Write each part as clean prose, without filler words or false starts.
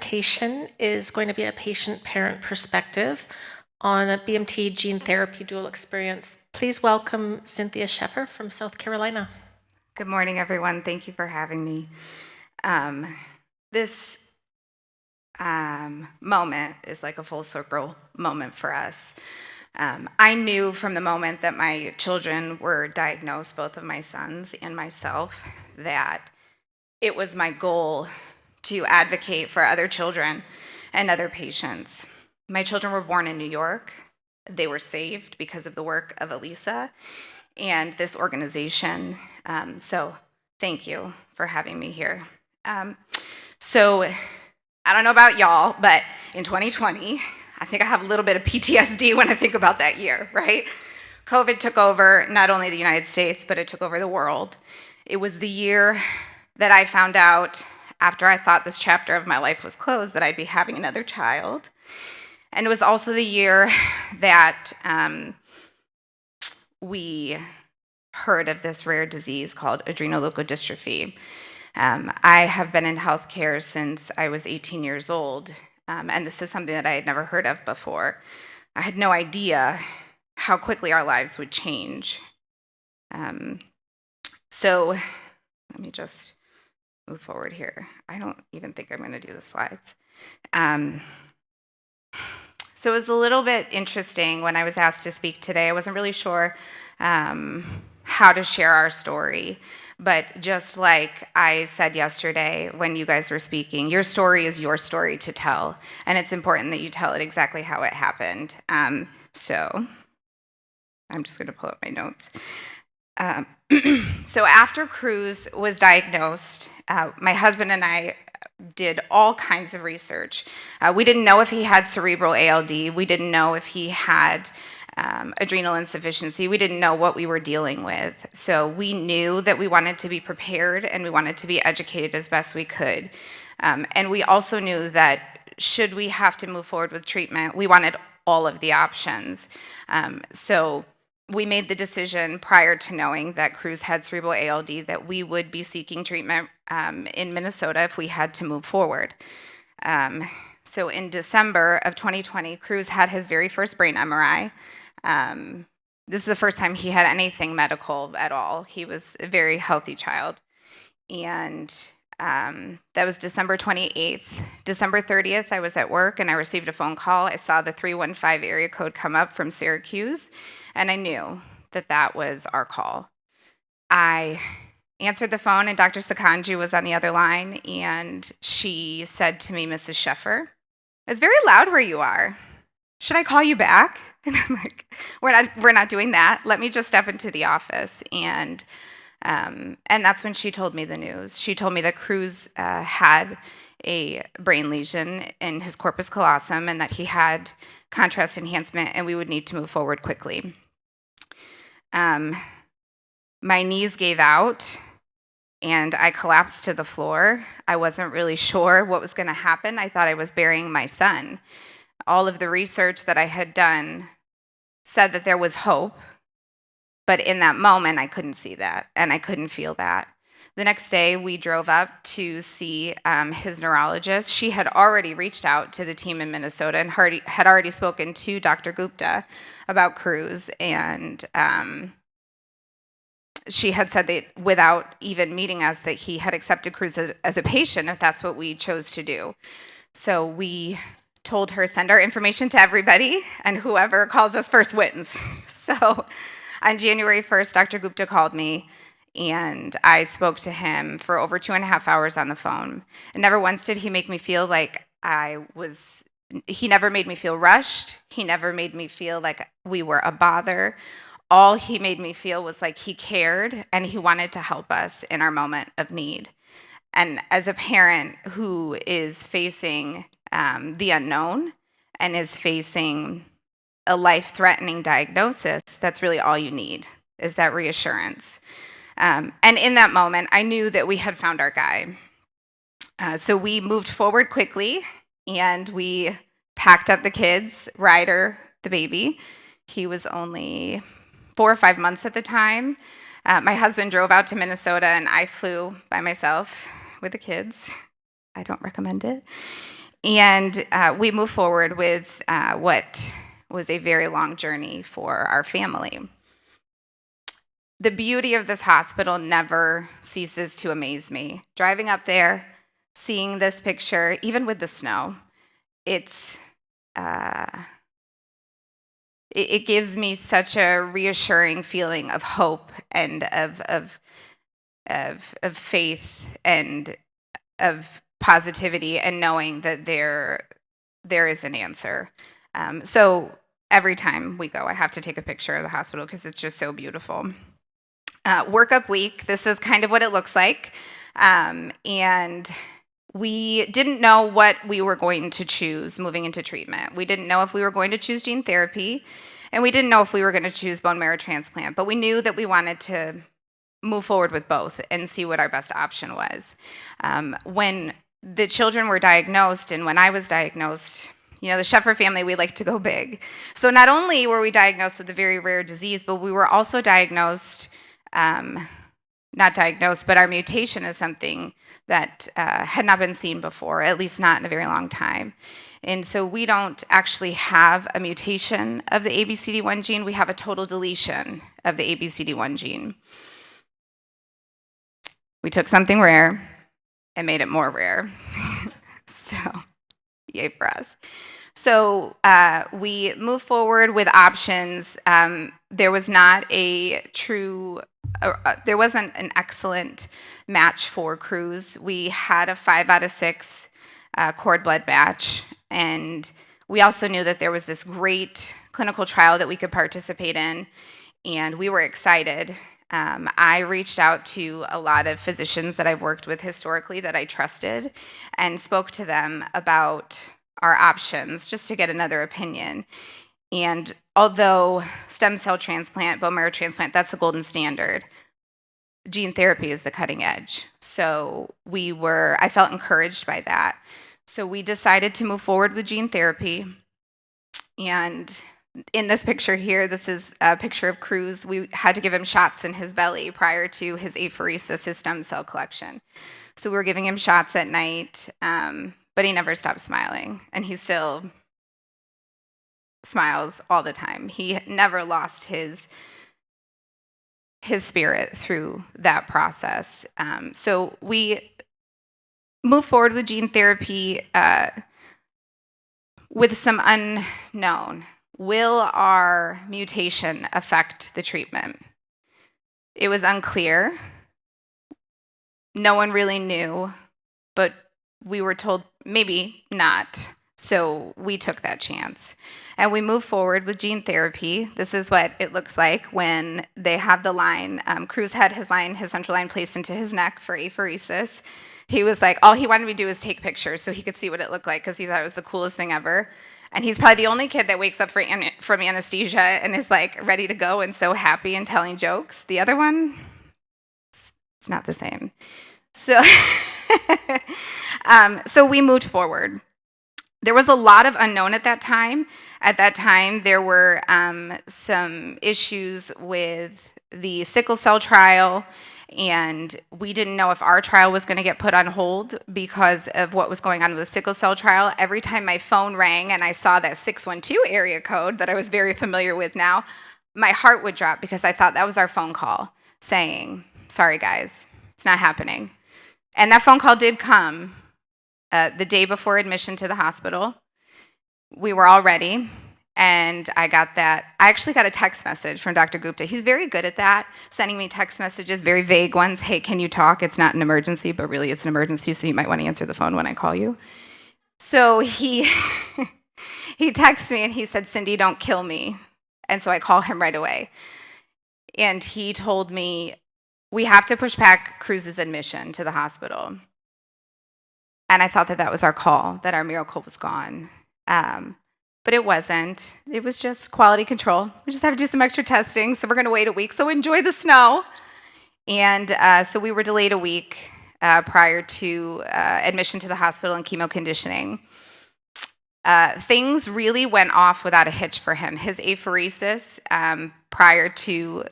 presentation is going to be a patient-parent perspective on a BMT gene therapy dual experience. Please welcome Cynthia Sheffer from South Carolina. Good morning, everyone. Thank you for having me. This moment is like a full circle moment for us. I knew from the moment that my children were diagnosed, both of my sons and myself, that it was my goal to advocate for other children and other patients. My children were born in New York. They were saved because of the work of Elisa and this organization. So thank you for having me here. So I don't know about y'all, but in 2020, I think I have a little bit of PTSD when I think about that year, right? COVID took over not only the United States, but it took over the world. It was the year that I found out, after I thought this chapter of my life was closed, that I'd be having another child. And it was also the year that we heard of this rare disease called adrenoleukodystrophy. I have been in healthcare since I was 18 years old, and this is something that I had never heard of before. I had no idea how quickly our lives would change. So let me just move forward here. I don't even think I'm going to do the slides. So it was a little bit interesting when I was asked to speak today. I wasn't really sure how to share our story. But just like I said yesterday when you guys were speaking, your story is your story to tell. And it's important that you tell it exactly how it happened. So I'm just going to pull up my notes. So after Cruz was diagnosed, my husband and I did all kinds of research. We didn't know if he had cerebral ALD. We didn't know if he had adrenal insufficiency. We didn't know what we were dealing with. So we knew that we wanted to be prepared and we wanted to be educated as best we could. And we also knew that should we have to move forward with treatment, we wanted all of the options. So we made the decision prior to knowing that Cruz had cerebral ALD that we would be seeking treatment in Minnesota if we had to move forward. So in December of 2020, Cruz had his very first brain MRI. This is the first time he had anything medical at all. He was a very healthy child. And that was December 28th. December 30th, I was at work and I received a phone call. I saw the 315 area code come up from Syracuse, and I knew that that was our call. I answered the phone, and Dr. Sakanji was on the other line, and she said to me, Mrs. Sheffer, "It's very loud where you are. Should I call you back?" And I'm like, we're not doing that. Let me just step into the office. And that's when she told me the news. She told me that Cruz had a brain lesion in his corpus callosum and that he had contrast enhancement and we would need to move forward quickly. My knees gave out and I collapsed to the floor. I wasn't really sure what was going to happen. I thought I was burying my son. All of the research that I had done said that there was hope, but in that moment, I couldn't see that, and I couldn't feel that. The next day, we drove up to see his neurologist. She had already reached out to the team in Minnesota and had already spoken to Dr. Gupta about Cruz, and she had said that without even meeting us, that he had accepted Cruz as a patient if that's what we chose to do. So we told her, send our information to everybody, and whoever calls us first wins. So on January 1st, Dr. Gupta called me, and I spoke to him for over 2.5 hours on the phone. And never once did he make me feel like he never made me feel rushed. He never made me feel like we were a bother. All he made me feel was like he cared, and he wanted to help us in our moment of need. And as a parent who is facing the unknown and is facing a life-threatening diagnosis, that's really all you need, is that reassurance. And in that moment, I knew that we had found our guy. So we moved forward quickly, and we packed up the kids, Ryder, the baby. He was only 4 or 5 months at the time. My husband drove out to Minnesota, and I flew by myself with the kids. I don't recommend it. And we move forward with what was a very long journey for our family. The beauty of this hospital never ceases to amaze me. Driving up there, seeing this picture, even with the snow, it gives me such a reassuring feeling of hope and of faith and of positivity, and knowing that there is an answer. So every time we go, I have to take a picture of the hospital because it's just so beautiful. Workup week, this is kind of what it looks like. And we didn't know what we were going to choose moving into treatment. We didn't know if we were going to choose gene therapy, and we didn't know if we were going to choose bone marrow transplant, but we knew that we wanted to move forward with both and see what our best option was. When the children were diagnosed, and when I was diagnosed, the Sheffer family, we like to go big. So not only were we diagnosed with a very rare disease, but we were also diagnosed, not diagnosed, but our mutation is something that had not been seen before, at least not in a very long time. And so we don't actually have a mutation of the ABCD1 gene. We have a total deletion of the ABCD1 gene. We took something rare and made it more rare. So, yay for us. So we move forward with options. There was not there wasn't an excellent match for Cruz. We had a 5 out of 6 cord blood match, and we also knew that there was this great clinical trial that we could participate in, and we were excited. I reached out to a lot of physicians that I've worked with historically that I trusted and spoke to them about our options just to get another opinion. And although stem cell transplant, bone marrow transplant, that's the golden standard, gene therapy is the cutting edge. So I felt encouraged by that. So we decided to move forward with gene therapy. And in this picture here, this is a picture of Cruz. We had to give him shots in his belly prior to his apheresis, his stem cell collection. So we were giving him shots at night, but he never stopped smiling, and he still smiles all the time. He never lost his spirit through that process. So we move forward with gene therapy with some unknown. Will our mutation affect the treatment? It was unclear. No one really knew, but we were told maybe not. So we took that chance. And we moved forward with gene therapy. This is what it looks like when they have the line. Cruz had his central line placed into his neck for apheresis. He was like, all he wanted me to do was take pictures so he could see what it looked like, because he thought it was the coolest thing ever. And he's probably the only kid that wakes up from anesthesia and is like ready to go and so happy and telling jokes. The other one, it's not the same. So, so we moved forward. There was a lot of unknown at that time. At that time, there were some issues with the sickle cell trial, and we didn't know if our trial was going to get put on hold because of what was going on with the sickle cell trial. Every time my phone rang and I saw that 612 area code that I was very familiar with now, my heart would drop because I thought that was our phone call saying, sorry guys, it's not happening. And that phone call did come the day before admission to the hospital. We were all ready. And I actually got a text message from Dr. Gupta. He's very good at that, sending me text messages, very vague ones. Hey, can you talk? It's not an emergency, but really it's an emergency, so you might want to answer the phone when I call you. So he texted me and he said, Cindy, don't kill me. And so I call him right away. And he told me, we have to push back Cruz's admission to the hospital. And I thought that was our call, that our miracle was gone. But it wasn't. It was just quality control. We just have to do some extra testing, so we're going to wait a week. So enjoy the snow. And so we were delayed a week prior to admission to the hospital and chemo conditioning. Things really went off without a hitch for him. His apheresis prior to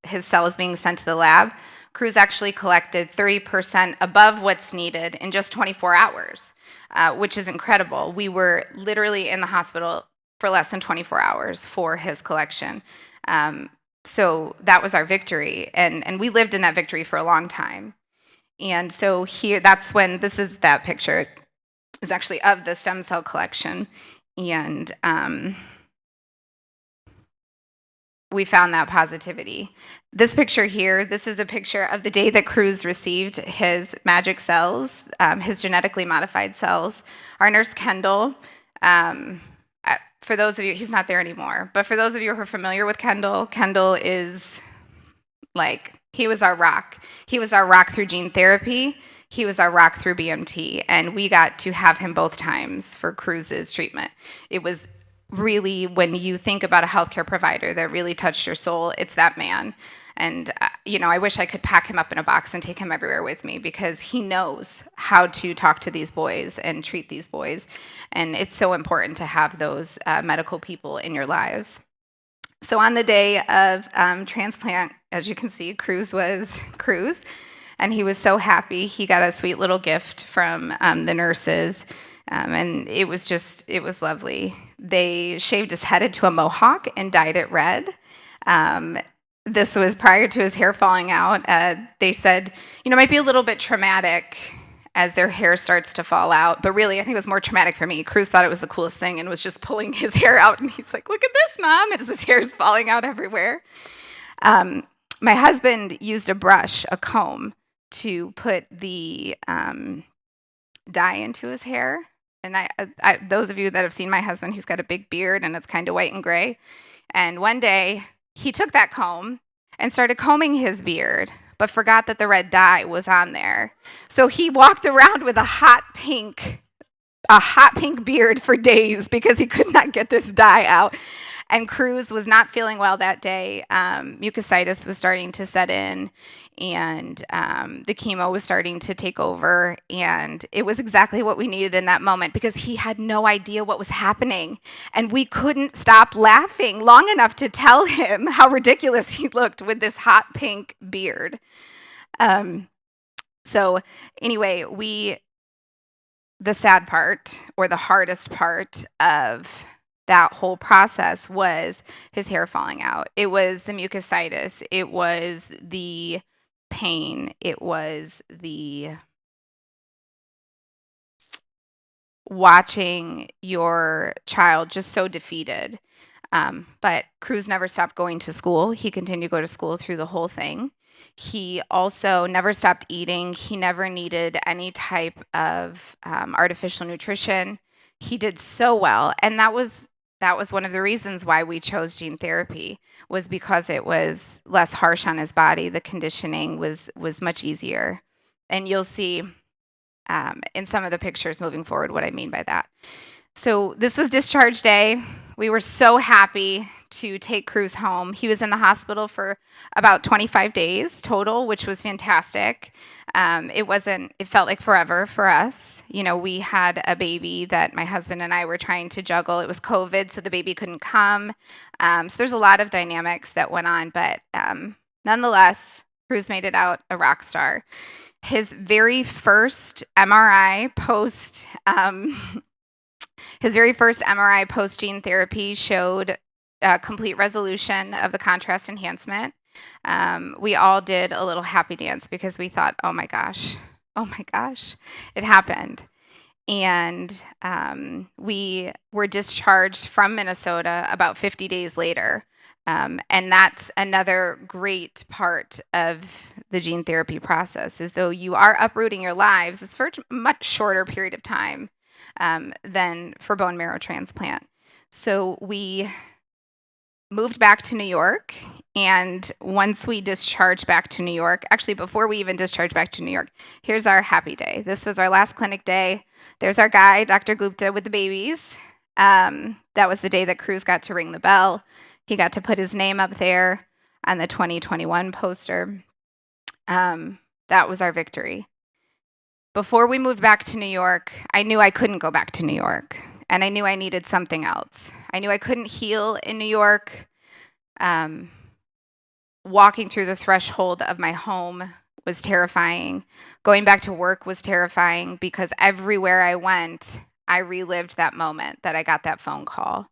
his cells being sent to the lab Cruz actually collected 30% above what's needed in just 24 hours, which is incredible. We were literally in the hospital for less than 24 hours for his collection. So that was our victory, and we lived in that victory for a long time. And so here, that's when, this is that picture, is actually of the stem cell collection. And we found that positivity. This picture here, this is a picture of the day that Cruz received his magic cells, his genetically modified cells. Our nurse, Kendall, for those of you, he's not there anymore, but for those of you who are familiar with Kendall, Kendall is like, he was our rock. He was our rock through gene therapy. He was our rock through BMT, and we got to have him both times for Cruz's treatment. It was really, when you think about a healthcare provider that really touched your soul, it's that man. And, I wish I could pack him up in a box and take him everywhere with me, because he knows how to talk to these boys and treat these boys. And it's so important to have those medical people in your lives. So on the day of transplant, as you can see, Cruz was Cruz, and he was so happy. He got a sweet little gift from the nurses, and it was lovely. They shaved his head into a mohawk and dyed it red. This was prior to his hair falling out. They said, it might be a little bit traumatic as their hair starts to fall out, but really, I think it was more traumatic for me. Cruz thought it was the coolest thing and was just pulling his hair out, and he's like, "Look at this, Mom," as his hair is falling out everywhere. My husband used a brush, a comb, to put the dye into his hair. And I, those of you that have seen my husband, he's got a big beard, and it's kind of white and gray. And one day, he took that comb and started combing his beard, but forgot that the red dye was on there. So he walked around with a hot pink beard for days because he could not get this dye out. And Cruz was not feeling well that day. Mucositis was starting to set in, and the chemo was starting to take over. And it was exactly what we needed in that moment, because he had no idea what was happening. And we couldn't stop laughing long enough to tell him how ridiculous he looked with this hot pink beard. So anyway, the sad part, or the hardest part of that whole process, was his hair falling out. It was the mucositis. It was the pain. It was the watching your child just so defeated. But Cruz never stopped going to school. He continued to go to school through the whole thing. He also never stopped eating. He never needed any type of artificial nutrition. He did so well, and that was one of the reasons why we chose gene therapy, was because it was less harsh on his body. The conditioning was much easier. And you'll see in some of the pictures moving forward what I mean by that. So this was discharge day. We were so happy to take Cruz home. He was in the hospital for about 25 days total, which was fantastic. It felt like forever for us. We had a baby that my husband and I were trying to juggle. It was COVID, so the baby couldn't come. So there's a lot of dynamics that went on, but nonetheless, Cruz made it out a rock star. His very first MRI post gene therapy showed complete resolution of the contrast enhancement. We all did a little happy dance because we thought, oh my gosh, it happened. And we were discharged from Minnesota about 50 days later. And that's another great part of the gene therapy process, is though you are uprooting your lives, it's for a much shorter period of time than for bone marrow transplant. So we moved back to New York, and once we discharged back to New York, actually before we even discharged back to New York, here's our happy day. This was our last clinic day. There's our guy, Dr. Gupta, with the babies. That was the day that Cruz got to ring the bell. He got to put his name up there on the 2021 poster. That was our victory. Before we moved back to New York, I knew I couldn't go back to New York, and I knew I needed something else. I knew I couldn't heal in New York. Walking through the threshold of my home was terrifying. Going back to work was terrifying because everywhere I went, I relived that moment that I got that phone call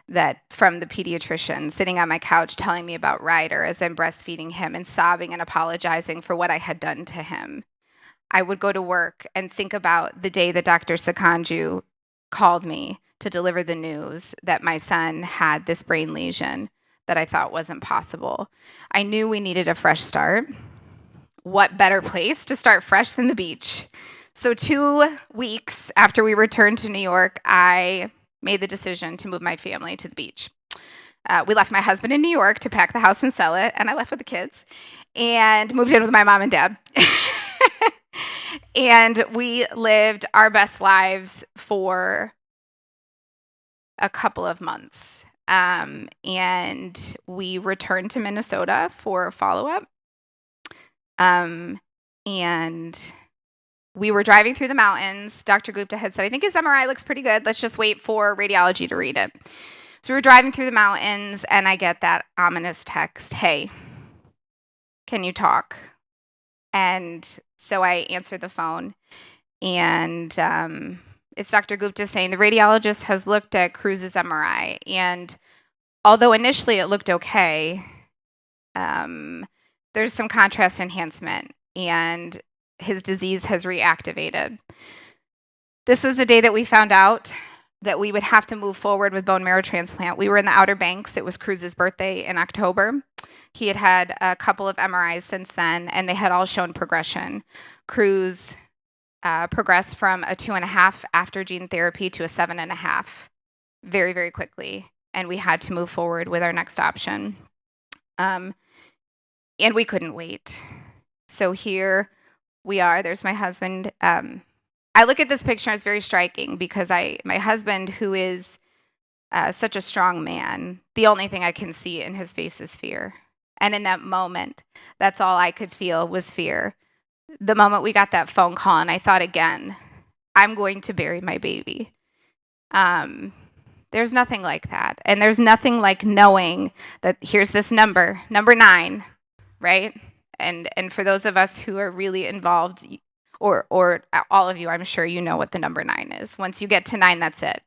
that from the pediatrician sitting on my couch telling me about Ryder as I'm breastfeeding him and sobbing and apologizing for what I had done to him. I would go to work and think about the day that Dr. Sakanju called me to deliver the news that my son had this brain lesion that I thought wasn't possible. I knew we needed a fresh start. What better place to start fresh than the beach? So 2 weeks after we returned to New York, I made the decision to move my family to the beach. We left my husband in New York to pack the house and sell it, and I left with the kids and moved in with my mom and dad. And we lived our best lives for a couple of months. And we returned to Minnesota for follow-up. And we were driving through the mountains. Dr. Gupta had said, I think his MRI looks pretty good. Let's just wait for radiology to read it. So we were driving through the mountains, and I get that ominous text, hey, can you talk? And so I answered the phone, and it's Dr. Gupta saying, the radiologist has looked at Cruz's MRI, and although initially it looked okay, there's some contrast enhancement, and his disease has reactivated. This was the day that we found out that we would have to move forward with bone marrow transplant. We were in the Outer Banks. It was Cruz's birthday in October. He had had a couple of MRIs since then, and they had all shown progression. Cruz progressed from a 2.5 after gene therapy to a 7.5 very, very quickly, and we had to move forward with our next option. And we couldn't wait. So here we are. There's my husband. I look at this picture, it's very striking because my husband, who is such a strong man, the only thing I can see in his face is fear. And in that moment, that's all I could feel was fear. The moment we got that phone call, and I thought again, I'm going to bury my baby. There's nothing like that. And there's nothing like knowing that here's this number 9, right? And for those of us who are really involved, or all of you, I'm sure you know what the number 9 is. Once you get to 9, that's it.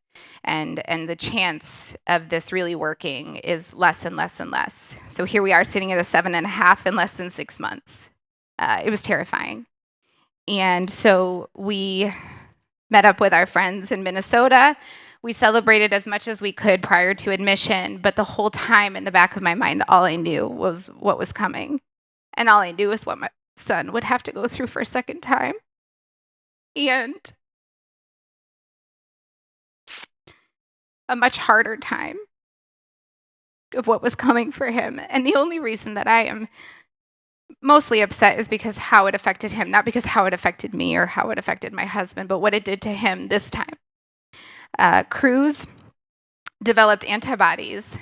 And the chance of this really working is less and less and less. So here we are sitting at a 7.5 in less than 6 months. It was terrifying. And so we met up with our friends in Minnesota. We celebrated as much as we could prior to admission, but the whole time in the back of my mind, all I knew was what was coming. And all I knew was what my son would have to go through for a second time. And a much harder time of what was coming for him. And the only reason that I am mostly upset is because how it affected him, not because how it affected me or how it affected my husband, but what it did to him this time. Cruz developed antibodies,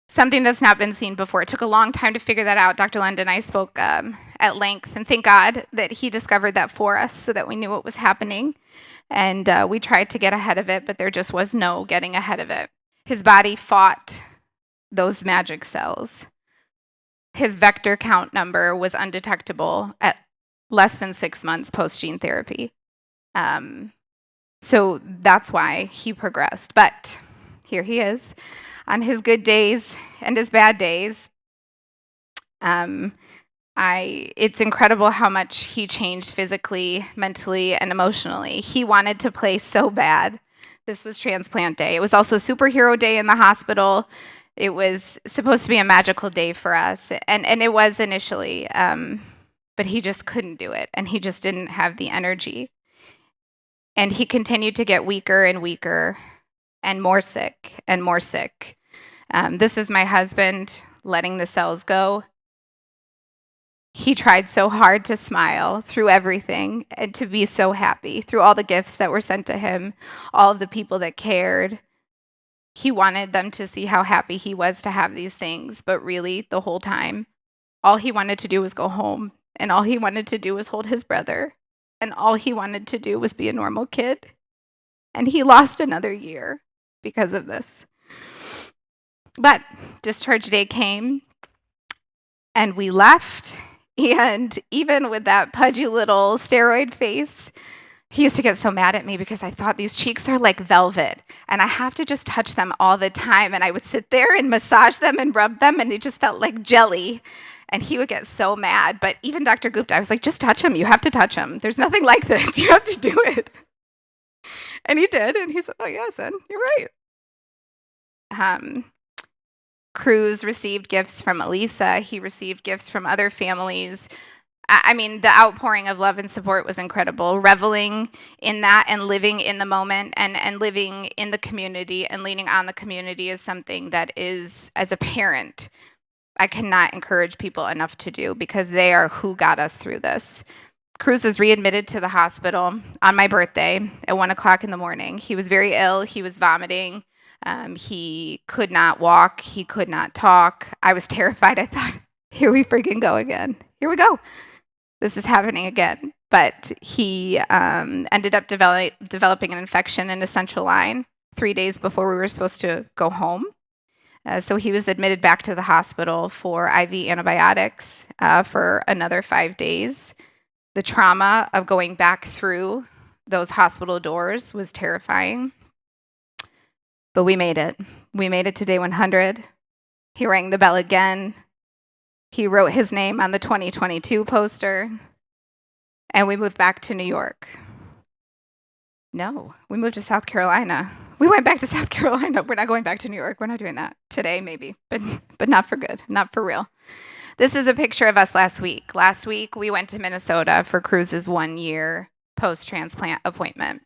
something that's not been seen before. It took a long time to figure that out. Dr. Lund and I spoke at length, and thank God that he discovered that for us so that we knew what was happening. And we tried to get ahead of it, but there just was no getting ahead of it. His body fought those magic cells. His vector count number was undetectable at less than 6 months post-gene therapy. So that's why he progressed. But here he is on his good days and his bad days. It's incredible how much he changed physically, mentally, and emotionally. He wanted to play so bad. This was transplant day. It was also superhero day in the hospital. It was supposed to be a magical day for us, and it was initially, but he just couldn't do it, and he just didn't have the energy. And he continued to get weaker and weaker and more sick and more sick. This is my husband letting the cells go. He tried so hard to smile through everything and to be so happy through all the gifts that were sent to him, all of the people that cared. He wanted them to see how happy he was to have these things, but really the whole time, all he wanted to do was go home, and all he wanted to do was hold his brother, and all he wanted to do was be a normal kid. And he lost another year because of this. But discharge day came, and we left, And even with that pudgy little steroid face, he used to get so mad at me because I thought these cheeks are like velvet and I have to just touch them all the time. And I would sit there and massage them and rub them and they just felt like jelly. And he would get so mad. But even Dr. Gupta, I was like, just touch him. You have to touch him. There's nothing like this. You have to do it. And he did. And he said, oh, yeah, son, you're right. Cruz received gifts from Elisa. He received gifts from other families. I mean, the outpouring of love and support was incredible. Reveling in that and living in the moment and living in the community and leaning on the community is something that is, as a parent, I cannot encourage people enough to do because they are who got us through this. Cruz was readmitted to the hospital on my birthday at 1 o'clock in the morning. He was very ill. He was vomiting. He could not walk. He could not talk. I was terrified. I thought, here we freaking go again. Here we go. This is happening again. But he ended up developing an infection in a central line 3 days before we were supposed to go home. So he was admitted back to the hospital for IV antibiotics for another 5 days. The trauma of going back through those hospital doors was terrifying. But we made it. We made it to day 100. He rang the bell again. He wrote his name on the 2022 poster, and we moved back to New York. No, we moved to South Carolina. We went back to South Carolina. We're not going back to New York. We're not doing that. Today, maybe, but not for good, not for real. This is a picture of us last week. Last week, we went to Minnesota for Cruz's 1-year post-transplant appointment.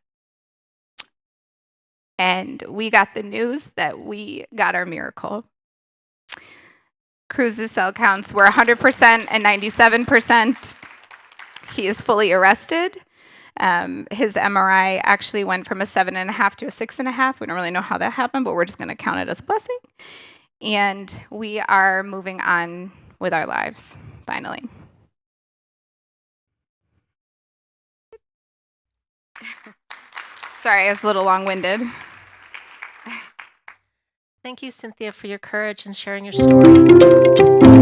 And we got the news that we got our miracle. Cruz's cell counts were 100% and 97%. He is fully arrested. His MRI actually went from a 7.5 to a 6.5. We don't really know how that happened, but we're just going to count it as a blessing. And we are moving on with our lives, finally. Sorry, I was a little long-winded. Thank you, Cynthia, for your courage and sharing your story.